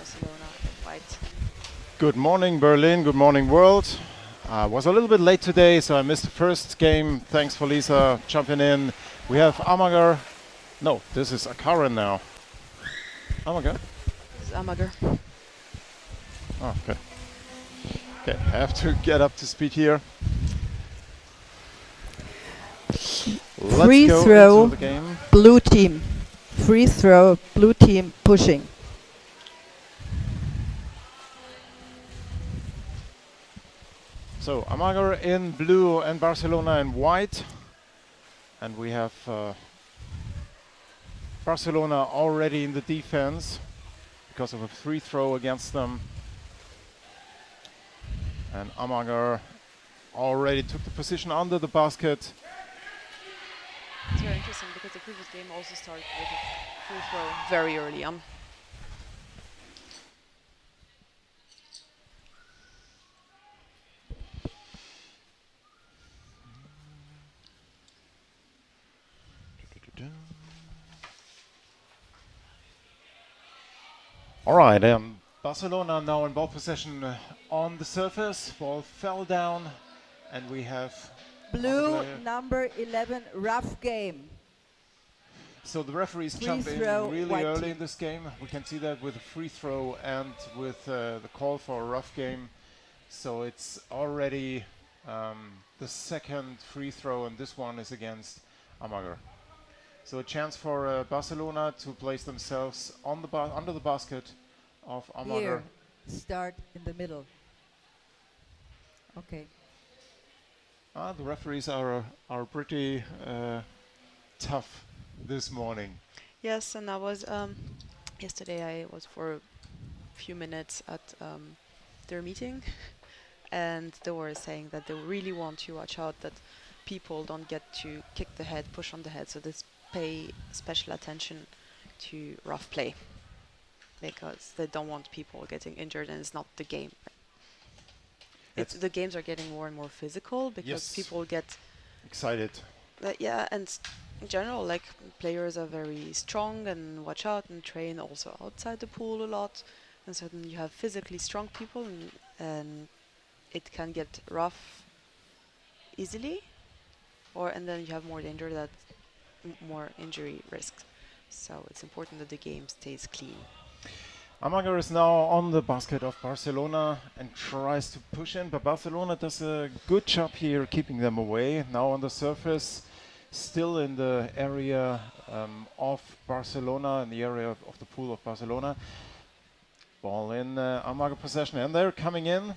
Barcelona in white. Good morning, Berlin. Good morning, world. I was a little bit late today, so I missed the first game. Thanks for Lisa jumping in. We have Amager. No, this is Akara now. Amager? This is Amager. Oh, okay. Okay, I have to get up to speed here. Free Let's go throw, into the game. blue team. Free throw, blue team pushing. So Amager in blue and Barcelona in white. And we have Barcelona already in the defense because of a free throw against them. And Amager already took the position under the basket. It's very interesting because the previous game also started with a free throw very early on. All right, Barcelona now in ball possession on the surface. Ball fell down, and we have Blue number 11, rough game. So the referees Free jump in throw, really white early team. in this game. We can see that with the free throw and with the call for a rough game. So it's already the second free throw, and this one is against Amager. So a chance for Barcelona to place themselves on the under the basket of Amager. Here, start in the middle. Okay. The referees are pretty tough this morning. Yes, and I was yesterday. I was for a few minutes at their meeting, and they were saying that they really want to watch out that people don't get to kick the head, push on the head. So they pay special attention to rough play because they don't want people getting injured, and it's not the game. The games are getting more and more physical because people get excited. Yeah, and in general, like players are very strong and watch out and train also outside the pool a lot, and so then you have physically strong people, and it can get rough easily, and then you have more danger that more injury risks. So it's important that the game stays clean. Amager is now on the basket of Barcelona and tries to push in, but Barcelona does a good job here keeping them away. Now on the surface, still in the area of Barcelona, in the area of the pool of Barcelona. Ball in Amager possession, and they're coming in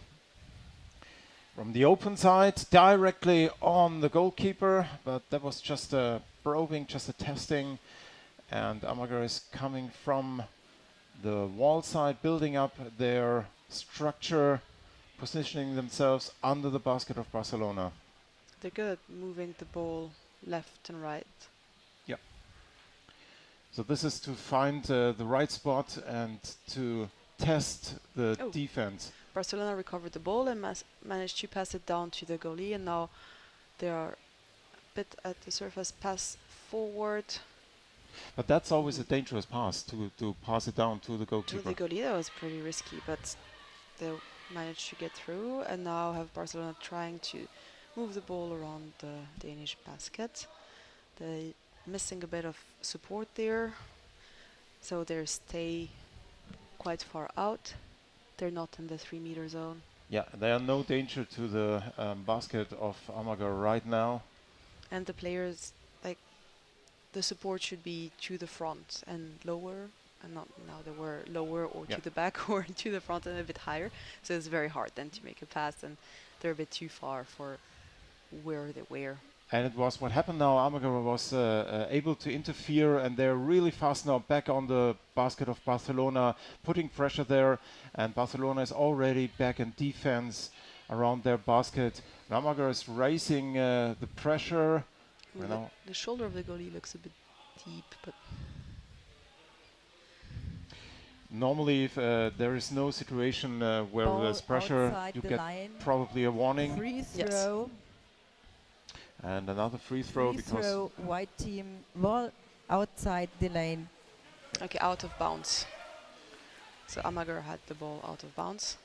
from the open side directly on the goalkeeper, but that was just a probing, just a testing, and Amager is coming from the wall side, building up their structure, positioning themselves under the basket of Barcelona. They're good at moving the ball left and right. Yeah. So this is to find the right spot and to test the defense. Barcelona recovered the ball and managed to pass it down to the goalie, and now they are a bit at the surface, pass forward. But that's always a dangerous pass, to pass it down to the goalkeeper. To the goalie, that was pretty risky, but they managed to get through, and now have Barcelona trying to move the ball around the Danish basket. They're missing a bit of support there, so they stay quite far out. They're not in the 3-meter zone. Yeah, they are no danger to the basket of Amager right now. And the players, like, the support should be to the front and lower, and not now they were lower or to the back or to the front and a bit higher. So it's very hard then to make a pass, and they're a bit too far for where they were. And it was what happened now. Amager was able to interfere, and they're really fast now back on the basket of Barcelona, putting pressure there. And Barcelona is already back in defense around their basket. Amager is raising the pressure. The shoulder of the goalie looks a bit deep, but normally, if there is no situation where there's pressure, you get probably a warning. Free throw. Yes. And another free throw because white team, ball outside the lane. okay, out of bounds. So Amager had the ball out of bounds.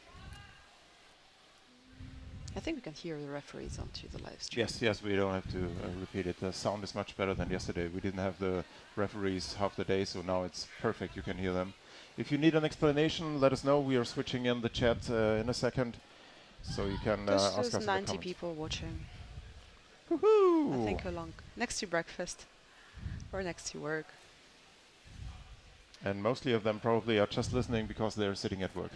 I think we can hear the referees onto the live stream. Yes, yes, we don't have to repeat it. The sound is much better than yesterday. We didn't have the referees half the day, so now it's perfect. You can hear them. If you need an explanation, let us know. We are switching in the chat in a second, so you can ask us in There's the 90 comments. people watching. Woohoo! I think along next to breakfast or next to work. And mostly of them probably are just listening because they're sitting at work.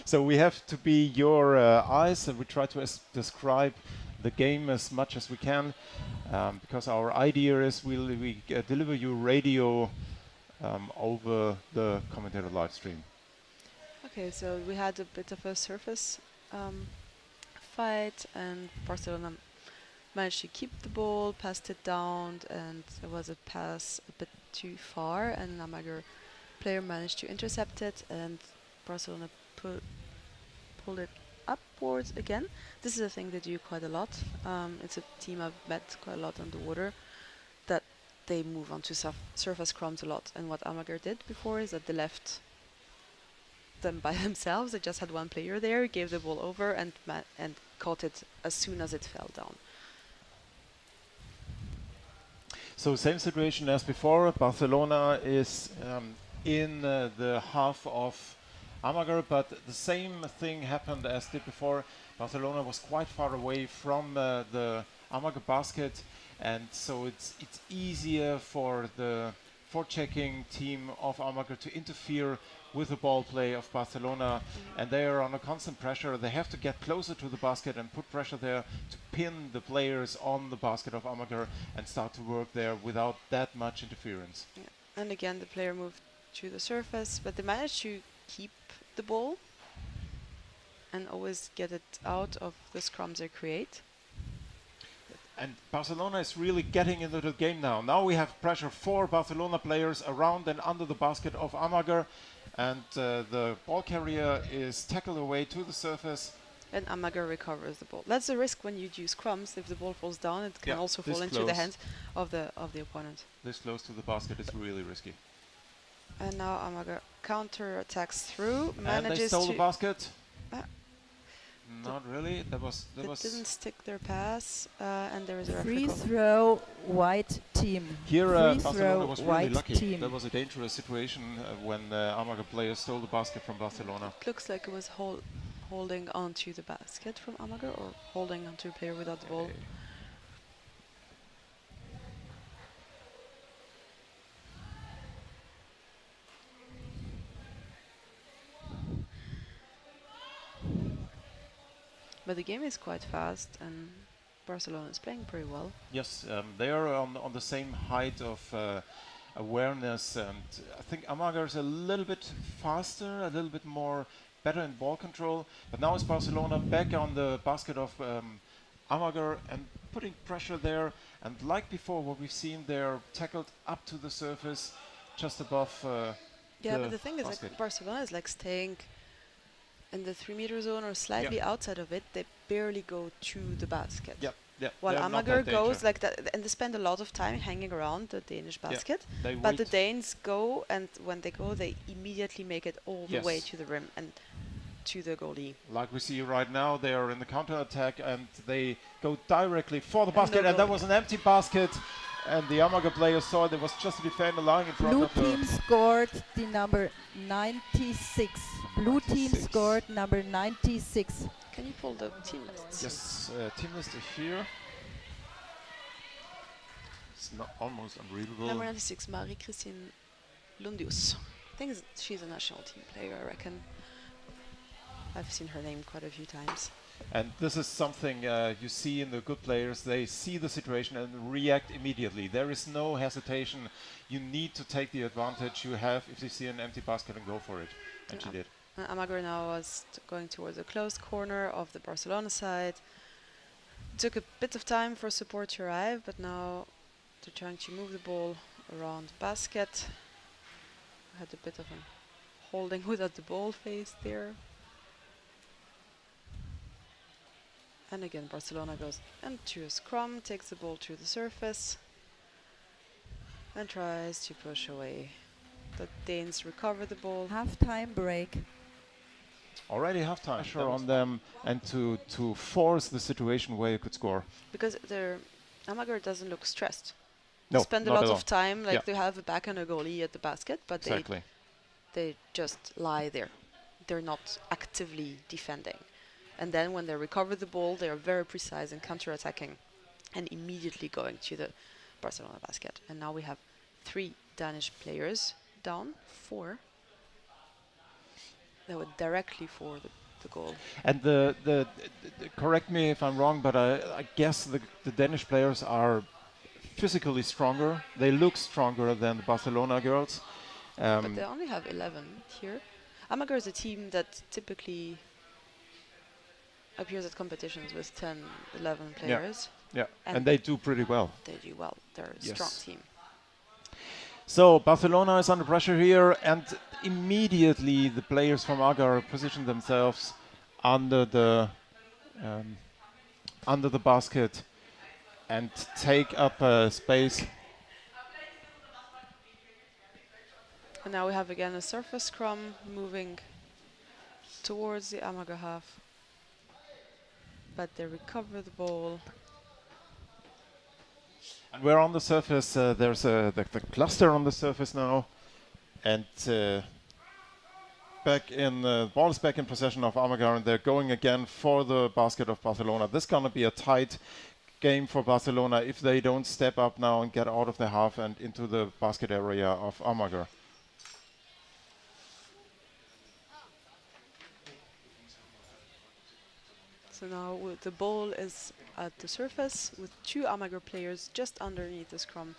So we have to be your eyes, and we try to describe the game as much as we can, because our idea is we deliver you radio over the commentator live stream. Okay, so we had a bit of a surface fight, and Barcelona managed to keep the ball, passed it down, and there was a pass a bit too far, and Amager player managed to intercept it, and Barcelona pulled it upwards again. This is a thing they do quite a lot. It's a team I've met quite a lot on the water, that they move onto surface crumbs a lot. And what Amager did before is that they left them by themselves. They just had one player there, gave the ball over, and caught it as soon as it fell down. So same situation as before. Barcelona is in the half of Amager, but the same thing happened as did before. Barcelona was quite far away from the Amager basket, and so it's easier for the forechecking team of Amager to interfere with the ball play of Barcelona, and they are under constant pressure. They have to get closer to the basket and put pressure there to pin the players on the basket of Amager and start to work there without that much interference. Yeah. And again, the player moved to the surface, but they managed to keep the ball and always get it out of the scrums they create. And Barcelona is really getting into the game now. Now we have pressure, 4 Barcelona players around and under the basket of Amager, and the ball carrier is tackled away to the surface. And Amager recovers the ball. That's the risk when you do scrums. If the ball falls down, it can also fall into the hands of the opponent. This close to the basket is really risky. And now Amager counter-attacks through, manages and they stole to... the basket. Not really. That was didn't stick their pass, and there is a Free referee. throw, white team. Here Free Barcelona throw, was really white lucky. team. That was a dangerous situation when Amager players stole the basket from Barcelona. It looks like it was holding onto the basket from Amager, or holding onto a player without the ball. But the game is quite fast, and Barcelona is playing pretty well. Yes, they are on the same height of awareness, and I think Amager is a little bit faster, a little bit more better in ball control. But now it's Barcelona back on the basket of Amager and putting pressure there. And like before, what we've seen, they're tackled up to the surface, just above. Yeah, but the thing is, basket. like, Barcelona is like staying in the 3-meter zone or slightly outside of it. They barely go to the basket. Yep. Yeah, while Amager goes like that, and they spend a lot of time hanging around the Danish basket. But the Danes go, and when they go, they immediately make it all the way to the rim and to the goalie. Like we see right now, they are in the counter attack, and they go directly for the basket, and that was an empty basket. And the Amager player saw there was just a defender lying in front of Blue team scored the number 96. Blue team scored number 96. Can you pull the team lists? Yes, team list is here. It's not almost unreadable. Number 96, Marie-Christine Lundius. I think she's a national team player, I reckon. I've seen her name quite a few times. And this is something you see in the good players. They see the situation and react immediately. There is no hesitation. You need to take the advantage you have if you see an empty basket and go for it. And she did. Amager now was going towards the closed corner of the Barcelona side. It took a bit of time for support to arrive, but now they're trying to move the ball around the basket. Had a bit of a holding without the ball phase there. And again, Barcelona goes into a scrum, takes the ball to the surface, and tries to push away The Danes recover the ball. Half-time break. Already half-time pressure on them, and to force the situation where you could score. Because Amager doesn't look stressed. No, They spend a not lot at all. of time, like Yeah. they have a back and a goalie at the basket, but Exactly. they just lie there. They're not actively defending. And then when they recover the ball, they are very precise in counter-attacking and immediately going to the Barcelona basket. And now we have 3 Danish players down, 4. They were directly for the goal. And correct me if I'm wrong, but I guess the Danish players are physically stronger. They look stronger than the Barcelona girls. But they only have 11 here. Amager is a team that typically appears at competitions with 10, 11 players. Yeah, and they do pretty well. They do well. They're a strong team. So Barcelona is under pressure here, and immediately the players from Agar position themselves under the basket and take up space. And now we have again a surface scrum moving towards the Amager half. But they recover the ball. And we're on the surface. There's the cluster on the surface now, and ball is back in possession of Amager, and they're going again for the basket of Barcelona. This is gonna be a tight game for Barcelona if they don't step up now and get out of the half and into the basket area of Amager. So now the ball is at the surface with 2 Amager players just underneath the scrum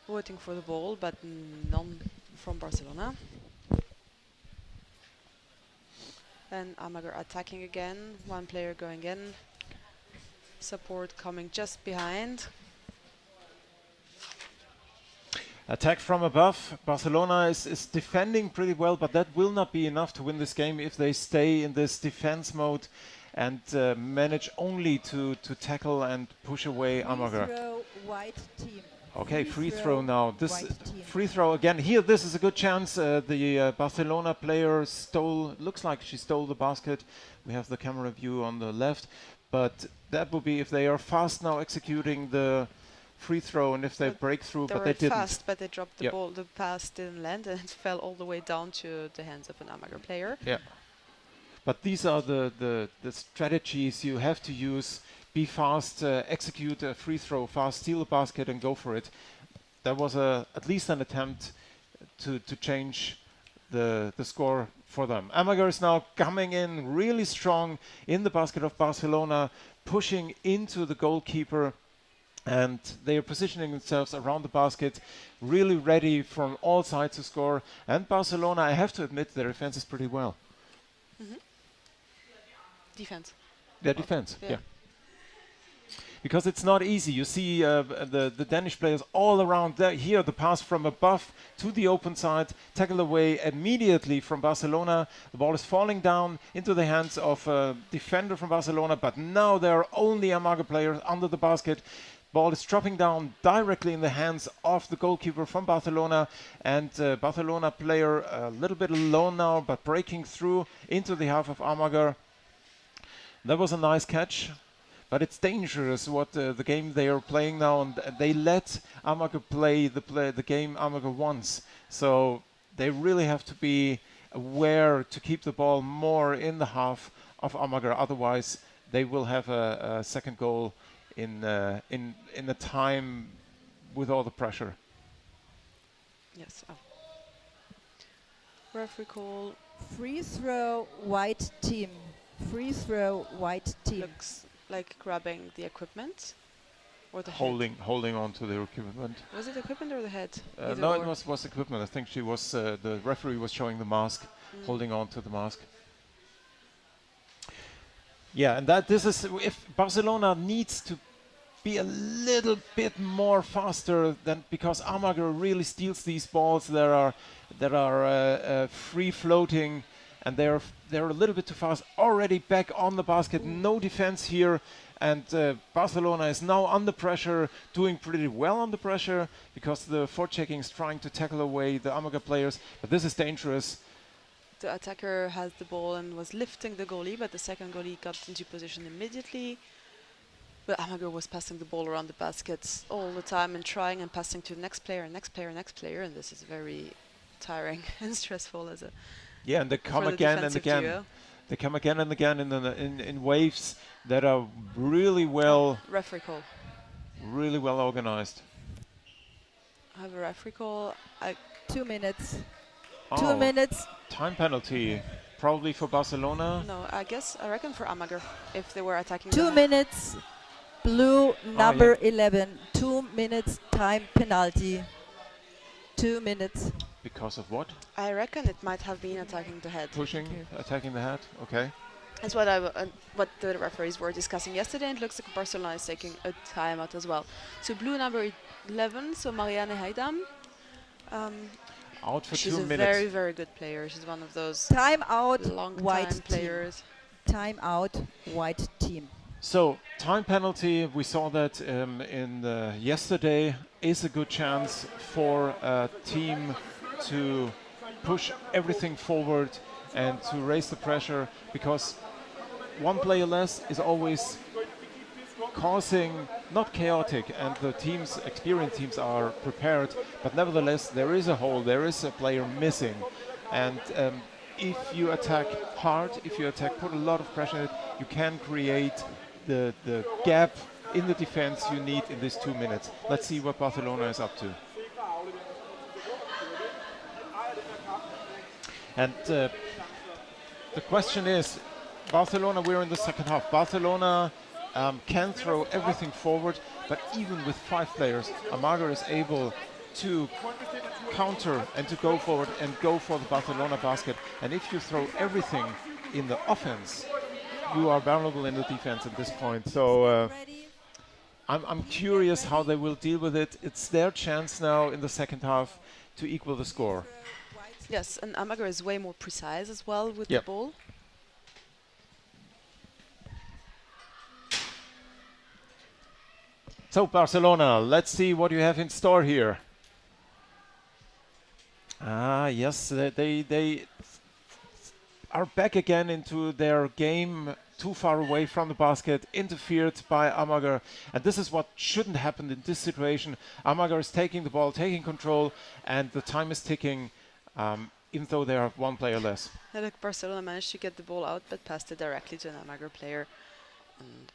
waiting for the ball, but none from Barcelona. And Amager attacking again, 1 player going in, support coming just behind. Attack from above. Barcelona is defending pretty well, but that will not be enough to win this game if they stay in this defense mode and manage only to tackle and push away Amager. Free throw, white team. Okay, free throw now. This free throw again. Here, this is a good chance. The Barcelona player looks like she stole the basket. We have the camera view on the left, but that would be if they are fast now executing the free throw, and if they break through, but they didn't. Fast, but they dropped the ball. The pass didn't land, and it fell all the way down to the hands of an Amager player. Yeah. But these are the strategies you have to use. Be fast, execute a free throw, fast steal a basket and go for it. That was at least an attempt to change the score for them. Amager is now coming in really strong in the basket of Barcelona, pushing into the goalkeeper, and they are positioning themselves around the basket, really ready from all sides to score. And Barcelona, I have to admit, their defense is pretty well. Defense. Their defense, yeah. Because it's not easy. You see the Danish players all around there. Here, the pass from above to the open side, tackled away immediately from Barcelona. The ball is falling down into the hands of a defender from Barcelona, but now there are only Amager players under the basket. Ball is dropping down directly in the hands of the goalkeeper from Barcelona, and Barcelona player a little bit alone now, but breaking through into the half of Amager. That was a nice catch, but it's dangerous what the game they are playing now, and they let Amager play the game Amager wants. So they really have to be aware to keep the ball more in the half of Amager. Otherwise, they will have a second goal in the time with all the pressure. Yes. Referee call. Free throw, white team. Free throw, white team. Looks like grabbing the equipment or the holding on to the equipment. Was it equipment or the head? No, it was equipment. I think she was the referee was showing the mask, holding on to the mask. Yeah, and this is if Barcelona needs to be a little bit more faster than, because Amager really steals these balls that are free floating and they're a little bit too fast. Already back on the basket, no defense here, and Barcelona is now under pressure, doing pretty well under pressure because the forechecking is trying to tackle away the Amager players, but this is dangerous. The attacker has the ball and was lifting the goalie, but the second goalie got into position immediately. But Amager was passing the ball around the baskets all the time and trying and passing to the next player, next player, next player, and this is very tiring and stressful as a Yeah, and they come again and again. Duo. They come again and again in waves that are really well. Referee call. Really well organized. I have a referee call. 2 minutes. Oh, 2 minutes. Time penalty, probably for Barcelona. No, I reckon for Amager if they were attacking. 2 minutes. Blue number 11. 2 minutes time penalty. 2 minutes. Because of what? I reckon it might have been attacking the head. Pushing, attacking the head. Okay. That's what what the referees were discussing yesterday, and it looks like Barcelona is taking a timeout as well. So blue number 11, so Marianne Heidam. Out for 2 minutes. She's a very, very good player. She's one of those timeout white players. Timeout white team. So time penalty, we saw that in yesterday, is a good chance for a team to push everything forward and to raise the pressure, because one player less is always causing, not chaotic, and the teams, experienced teams are prepared, but nevertheless there is a hole, there is a player missing, and if you attack hard, if you attack, put a lot of pressure in it, you can create the gap in the defense you need in these 2 minutes. Let's see what Barcelona is up to. And the question is, Barcelona, we're in the second half. Barcelona can throw everything forward, but even with 5 players, Amager is able to counter and to go forward and go for the Barcelona basket. And if you throw everything in the offense, you are vulnerable in the defense at this point. So I'm curious how they will deal with it. It's their chance now in the second half to equal the score. Yes, and Amager is way more precise as well with the ball. So Barcelona, let's see what you have in store here. Yes, they are back again into their game, too far away from the basket, interfered by Amager. And this is what shouldn't happen in this situation. Amager is taking the ball, taking control, and the time is ticking, even though they have 1 player less. And look, Barcelona managed to get the ball out, but passed it directly to an Amager player. And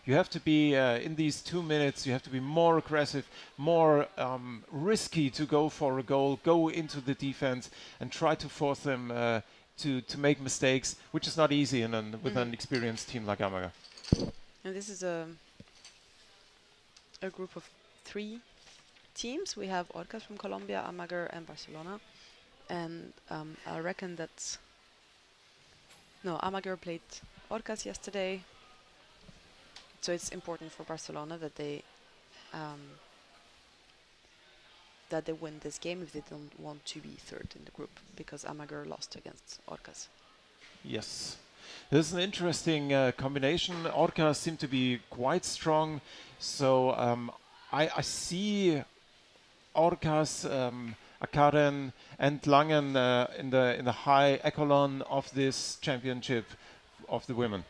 you have to be, in these 2 minutes, you have to be more aggressive, more risky to go for a goal, go into the defense and try to force them to make mistakes, which is not easy with an experienced team like Amager. And this is a group of 3 teams. We have Orcas from Colombia, Amager and Barcelona. And I reckon that... No, Amager played Orcas yesterday. So it's important for Barcelona that they win this game if they don't want to be third in the group, because Amager lost against Orcas. Yes. This is an interesting combination. Orcas seem to be quite strong. So I see Orcas, Akaren and Langen in the high echelon of this championship of the women.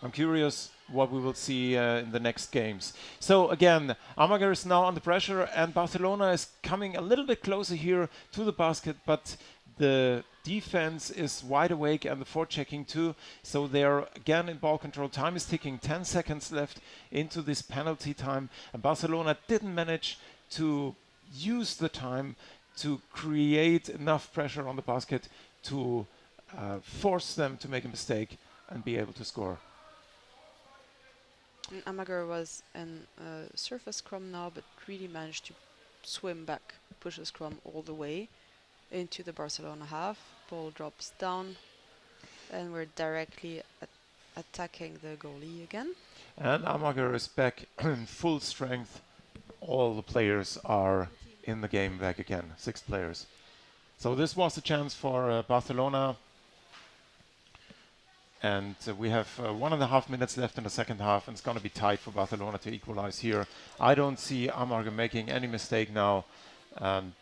I'm curious what we will see in the next games. So again, Amager is now under pressure and Barcelona is coming a little bit closer here to the basket, but the defense is wide awake and the forechecking too. So they're again in ball control. Time is ticking, 10 seconds left into this penalty time. And Barcelona didn't manage to use the time to create enough pressure on the basket to force them to make a mistake and be able to score. Amager was in surface scrum now, but really managed to swim back, push the scrum all the way into the Barcelona half. Ball drops down, and we're directly attacking the goalie again. And Amager is back in full strength. All the players are in the game back again. 6 players. So this was a chance for Barcelona. And we have 1.5 minutes left in the second half, and it's going to be tight for Barcelona to equalize here. I don't see Amager making any mistake now and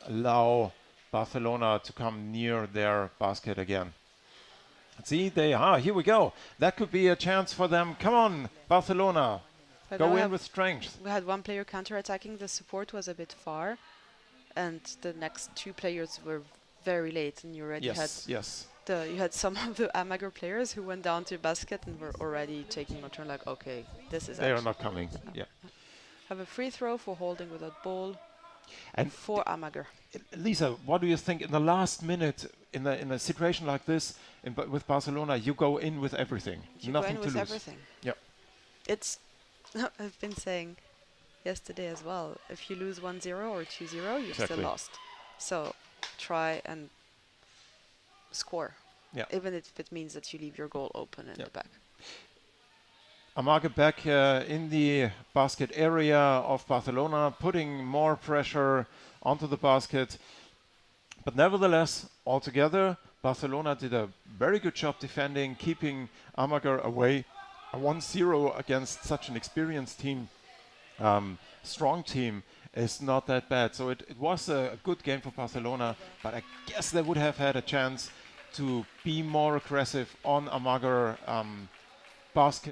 allow Barcelona to come near their basket again. See, here we go. That could be a chance for them. Come on, Barcelona. But Go now in with strength. we had one player counter-attacking. The support was a bit far, and the next 2 players were very late, and you already had Yes. you had some of the Amager players who went down to basket and were already taking a turn. Like, okay, this is. They are not coming. Yeah. Have a free throw for holding without ball. And for Amager. Lisa, what do you think in the last minute in a situation like this with Barcelona? You go in with everything. You Nothing go in to with lose. everything. Yeah. It's. I've been saying yesterday as well. If you lose 1-0 or 2-0, you've still lost. So try and score. Yeah. Even if it means that you leave your goal open in the back. Amager back in the basket area of Barcelona, putting more pressure onto the basket. But nevertheless, altogether, Barcelona did a very good job defending, keeping Amager away. A 1-0 against such an experienced team, strong team, is not that bad. So it was a good game for Barcelona, but I guess they would have had a chance to be more aggressive on Amager basket.